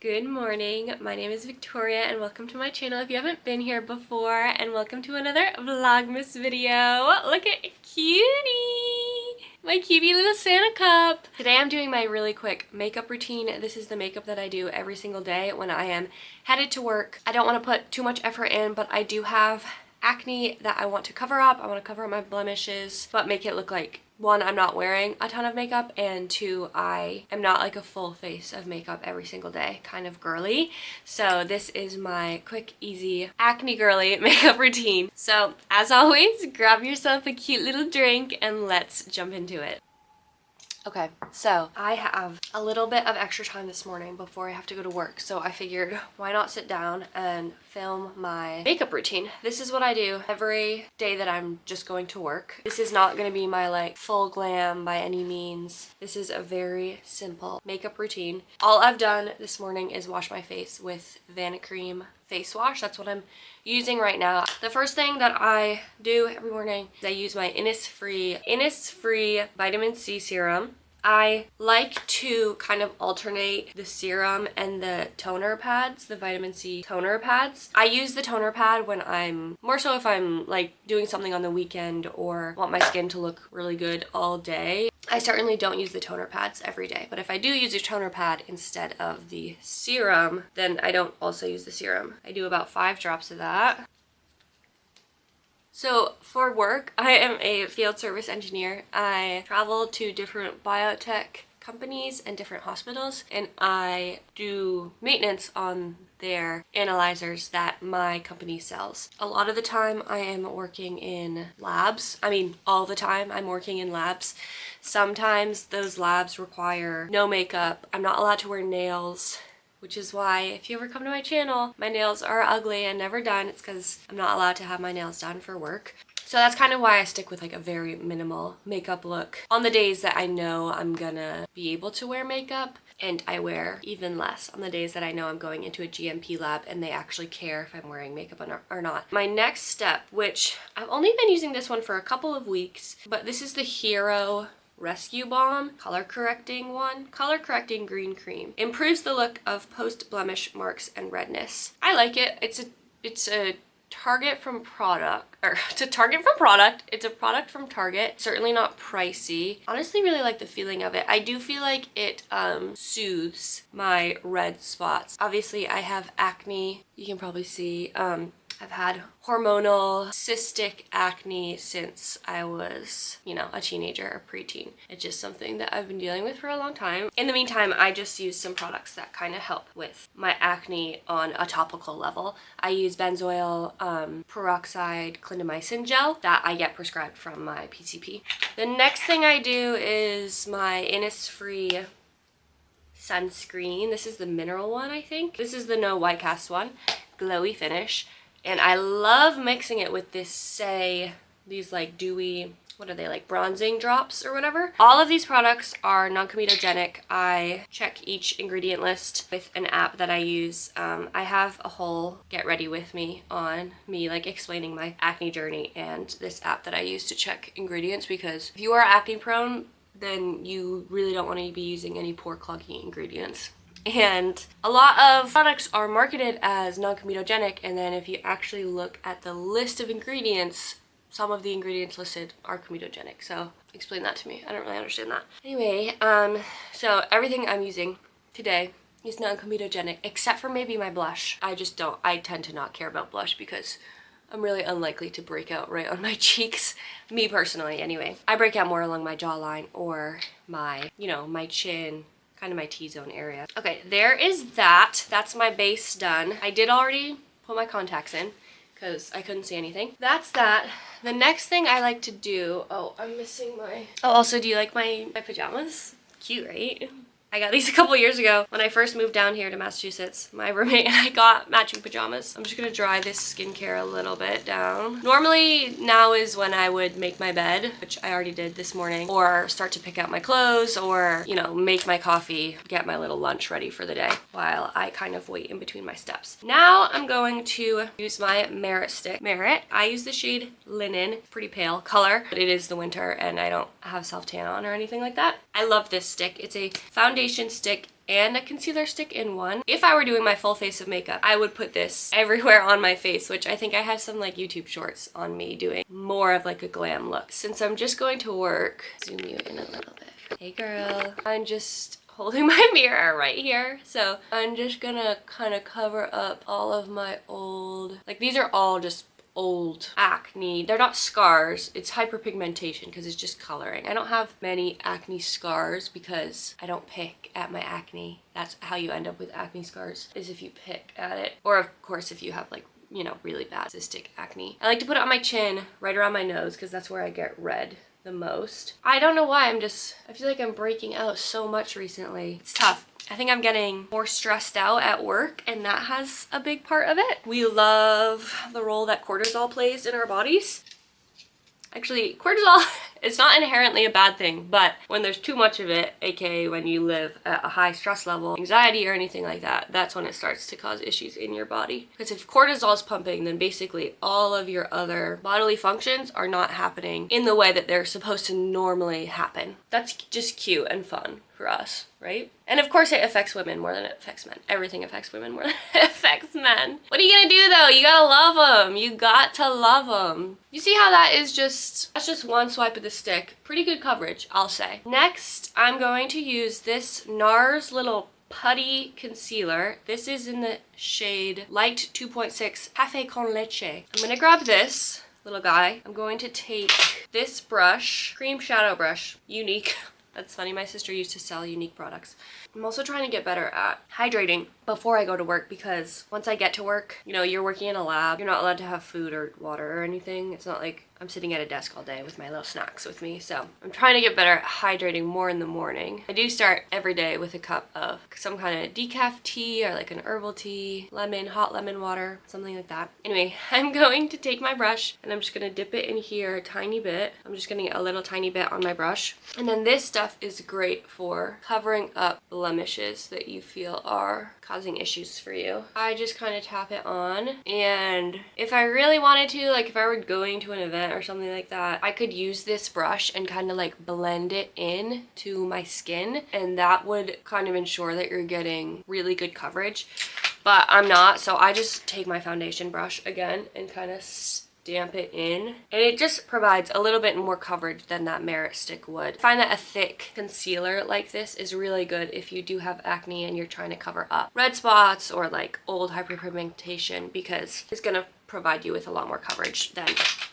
Good morning, my name is Victoria and welcome to my channel if you haven't been here before, and welcome to another Vlogmas video. Look at cutie! My cutie little Santa cup! Today I'm doing my really quick makeup routine. This is the makeup that I do every single day when I am headed to work. I don't want to put too much effort in, but I do have acne that I want to cover up. I want to cover up my blemishes, but make it look like, one, I'm not wearing a ton of makeup, and two, I am not like a full face of makeup every single day kind of girly. So this is my quick, easy, acne girly makeup routine. So as always, grab yourself a cute little drink and let's jump into it. Okay, so I have a little bit of extra time this morning before I have to go to work, so I figured why not sit down and film my makeup routine. This is what I do every day that I'm just going to work. This is not going to be my like full glam by any means. This is a very simple makeup routine. All I've done this morning is wash my face with Vanicream face wash. That's what I'm using right now. The first thing that I do every morning is I use my Innisfree vitamin C serum. I like to kind of alternate the serum and the toner pads, the vitamin C toner pads. I use the toner pad when I'm, more so if I'm like doing something on the weekend or want my skin to look really good all day. I certainly don't use the toner pads every day, but if I do use a toner pad instead of the serum, then I don't also use the serum. I do about 5 drops of that. So for work, I am a field service engineer. I travel to different biotech companies and different hospitals, and I do maintenance on their analyzers that my company sells. A lot of the time I am working in labs. I mean, all the time I'm working in labs. Sometimes those labs require no makeup. I'm not allowed to wear nails, which is why if you ever come to my channel, my nails are ugly and never done. It's because I'm not allowed to have my nails done for work. So that's kind of why I stick with like a very minimal makeup look on the days that I know I'm gonna be able to wear makeup, and I wear even less on the days that I know I'm going into a GMP lab and they actually care if I'm wearing makeup or not. My next step, which I've only been using this one for a couple of weeks, but this is the Hero Rescue Balm color correcting green cream. Improves the look of post blemish marks and redness. I like it. It's a Target from product, or it's a Target from product. It's a product from Target. Certainly not pricey. Honestly, really like the feeling of it. I do feel like it soothes my red spots. Obviously, I have acne. You can probably see. I've had hormonal cystic acne since I was, a teenager or preteen. It's just something that I've been dealing with for a long time. In the meantime, I just use some products that kind of help with my acne on a topical level. I use benzoyl peroxide clindamycin gel that I get prescribed from my PCP. The next thing I do is my Innisfree sunscreen. This is the mineral one, I think. This is the no white cast one, glowy finish. And I love mixing it with these like dewy, what are they, like bronzing drops or whatever. All of these products are non-comedogenic. I check each ingredient list with an app that I use. I have a whole get ready with me on me like explaining my acne journey and this app that I use to check ingredients, because if you are acne prone, then you really don't want to be using any pore clogging ingredients. And a lot of products are marketed as non-comedogenic, and then if you actually look at the list of ingredients, some of the ingredients listed are comedogenic. So explain that to me. I don't really understand that. Anyway, so everything I'm using today is non-comedogenic except for maybe my blush. I tend to not care about blush because I'm really unlikely to break out right on my cheeks. Me personally, anyway. I break out more along my jawline or my, my chin, kind of my T-zone area. Okay, there is that. That's my base done. I did already put my contacts in because I couldn't see anything. That's that. The next thing I like to do, I'm missing my, also, do you like my pajamas? Cute, right? I got these a couple years ago when I first moved down here to Massachusetts. My roommate and I got matching pajamas. I'm just gonna dry this skincare a little bit down. Normally now is when I would make my bed, which I already did this morning, or start to pick out my clothes, or, make my coffee, get my little lunch ready for the day while I kind of wait in between my steps. Now I'm going to use my Merit stick. Merit, I use the shade Linen, pretty pale color, but it is the winter and I don't have self-tan on or anything like that. I love this stick. It's a foundation stick and a concealer stick in one. If I were doing my full face of makeup, I would put this everywhere on my face, which I think I have some like YouTube shorts on me doing more of like a glam look. Since I'm just going to work, zoom you in a little bit. Hey girl, I'm just holding my mirror right here. So I'm just gonna kind of cover up all of my old, like these are all just old acne. They're not scars, it's hyperpigmentation because it's just coloring. I don't have many acne scars because I don't pick at my acne. That's how you end up with acne scars, is if you pick at it. Or of course if you have like, you know, really bad cystic acne. I like to put it on my chin, right around my nose, because that's where I get red the most. I don't know why, I feel like I'm breaking out so much recently. It's tough. I think I'm getting more stressed out at work, and that has a big part of it. We love the role that cortisol plays in our bodies. Actually, cortisol, it's not inherently a bad thing, but when there's too much of it, aka when you live at a high stress level, anxiety or anything like that, that's when it starts to cause issues in your body. Because if cortisol is pumping, then basically all of your other bodily functions are not happening in the way that they're supposed to normally happen. That's just cute and fun for us, right? And of course it affects women more than it affects men. Everything affects women more than it affects men. What are you gonna do though? You gotta love them. You got to love them. You see how that is that's just one swipe of the stick. Pretty good coverage, I'll say. Next, I'm going to use this NARS little putty concealer. This is in the shade Light 2.6 Café con Leche. I'm gonna grab this little guy. I'm going to take this brush, cream shadow brush, Unique. That's funny, my sister used to sell Unique products. I'm also trying to get better at hydrating before I go to work, because once I get to work, you know, you're working in a lab, you're not allowed to have food or water or anything. It's not like I'm sitting at a desk all day with my little snacks with me. So I'm trying to get better at hydrating more in the morning. I do start every day with a cup of some kind of decaf tea or like an herbal tea, lemon, hot lemon water, something like that. Anyway, I'm going to take my brush and I'm just gonna dip it in here a tiny bit. I'm just gonna get a little tiny bit on my brush. And then this stuff is great for covering up blemishes that you feel are causing issues for you. I just kind of tap it on, and if I really wanted to, like if I were going to an event or something like that, I could use this brush and kind of like blend it in to my skin, and that would kind of ensure that you're getting really good coverage. But I'm not, so I just take my foundation brush again and kind of stamp it in, and it just provides a little bit more coverage than that Merit stick would. I find that a thick concealer like this is really good if you do have acne and you're trying to cover up red spots or like old hyperpigmentation, because it's gonna provide you with a lot more coverage than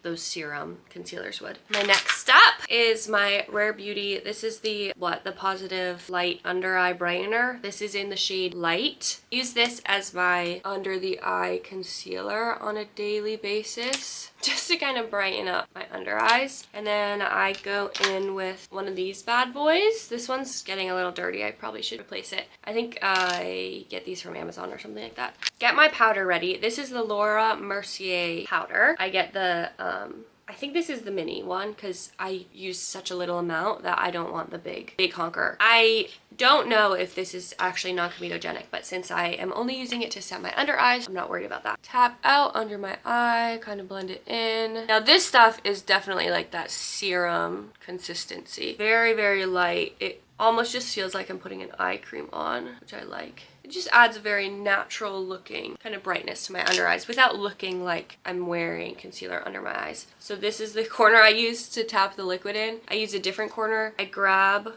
those serum concealers would. My next step is my Rare Beauty. This is the Positive Light Under Eye Brightener. This is in the shade Light. Use this as my under the eye concealer on a daily basis, just to kind of brighten up my under eyes. And then I go in with one of these bad boys. This one's getting a little dirty. I probably should replace it. I think I get these from Amazon or something like that. Get my powder ready. This is the Laura Mercier powder. I get the I think this is the mini one because I use such a little amount that I don't want the big honker. I don't know if this is actually non-comedogenic, but since I am only using it to set my under eyes, I'm not worried about that. Tap out under my eye, kind of blend it in. Now this stuff is definitely like that serum consistency. Very, very light. It almost just feels like I'm putting an eye cream on, which I like. It just adds a very natural looking kind of brightness to my under eyes without looking like I'm wearing concealer under my eyes. So this is the corner I use to tap the liquid in. I use a different corner. I grab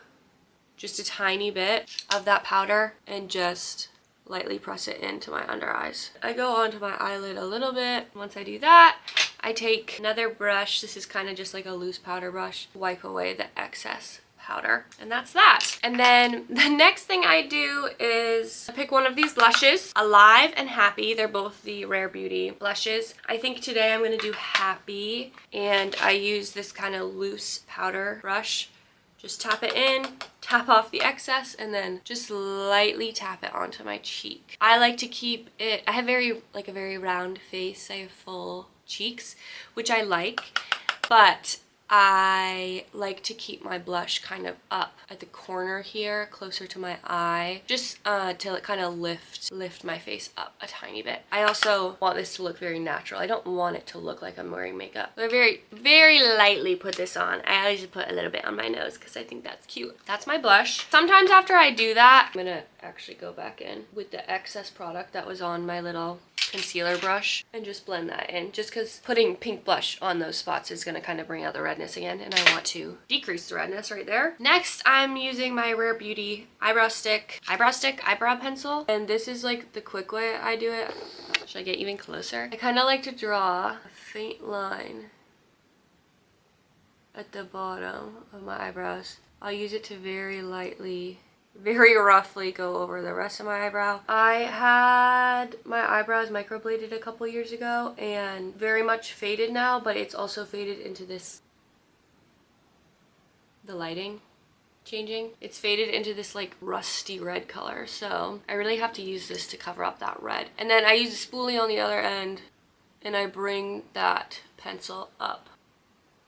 just a tiny bit of that powder and just lightly press it into my under eyes. I go onto my eyelid a little bit. Once I do that, I take another brush. This is kind of just like a loose powder brush. Wipe away the excess powder, and that's that. And then the next thing I do is I pick one of these blushes, Alive and Happy. They're both the Rare Beauty blushes. I think today I'm going to do Happy, and I use this kind of loose powder brush. Just tap it in, tap off the excess, and then just lightly tap it onto my cheek. I like to keep it, I have a very round face. I have full cheeks, which I like, but I like to keep my blush kind of up at the corner here, closer to my eye, just to kind of lift my face up a tiny bit. I also want this to look very natural. I don't want it to look like I'm wearing makeup. So I very lightly put this on. I always put a little bit on my nose because I think that's cute. That's my blush. Sometimes after I do that, I'm gonna actually go back in with the excess product that was on my little concealer brush and just blend that in, just because putting pink blush on those spots is going to kind of bring out the redness again, and I want to decrease the redness right there. Next, I'm using my Rare Beauty eyebrow pencil, and this is like the quick way I do it. Should I get even closer? I kind of like to draw a faint line at the bottom of my eyebrows. I'll use it to very lightly, very roughly go over the rest of my eyebrow. I had my eyebrows microbladed a couple years ago and very much faded now, but it's also faded into this, the lighting changing. It's faded into this like rusty red color, so I really have to use this to cover up that red. And then I use a spoolie on the other end and I bring that pencil up.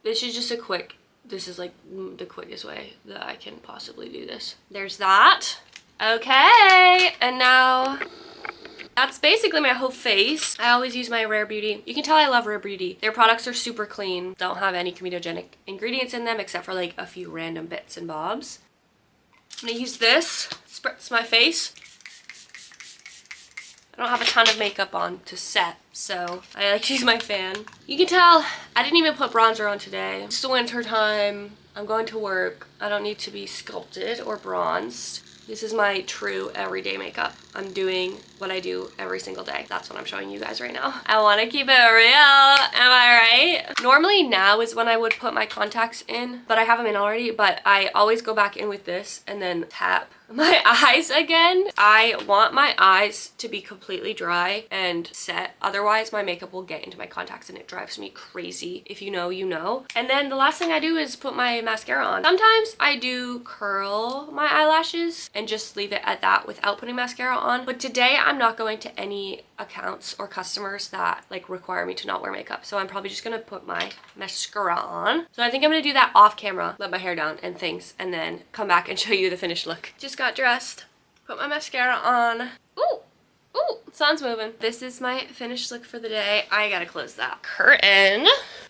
This is just a quick, this is like the quickest way that I can possibly do this. There's that. Okay, and now that's basically my whole face. I always use my Rare Beauty. You can tell I love Rare Beauty. Their products are super clean, don't have any comedogenic ingredients in them except for like a few random bits and bobs. I'm gonna use this, spritz my face. I don't have a ton of makeup on to set, so I like to use my fan. You can tell I didn't even put bronzer on today. It's the winter time. I'm going to work. I don't need to be sculpted or bronzed. This is my true everyday makeup. I'm doing what I do every single day. That's what I'm showing you guys right now. I want to keep it real, am I right? Normally now is when I would put my contacts in, but I have them in already, but I always go back in with this and then tap my eyes again. I want my eyes to be completely dry and set. Otherwise, my makeup will get into my contacts and it drives me crazy. If you know, you know. And then the last thing I do is put my mascara on. Sometimes I do curl my eyelashes and just leave it at that without putting mascara on. But today I'm not going to any accounts or customers that like require me to not wear makeup. So I'm probably just gonna put my mascara on. So I think I'm gonna do that off camera, let my hair down and things, and then come back and show you the finished look. Just got dressed, put my mascara on. Ooh, ooh, sun's moving. This is my finished look for the day. I gotta close that curtain.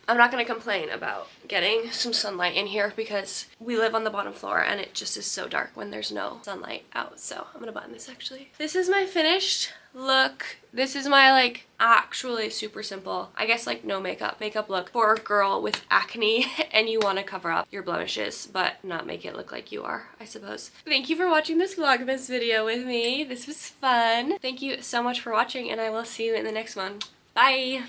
I'm not gonna complain about getting some sunlight in here because we live on the bottom floor and it just is so dark when there's no sunlight out. So I'm gonna button this actually. This is my finished look. This is my like actually super simple, I guess like no makeup look for a girl with acne and you want to cover up your blemishes but not make it look like you are, I suppose. Thank you for watching this Vlogmas video with me. This was fun. Thank you so much for watching and I will see you in the next one. Bye!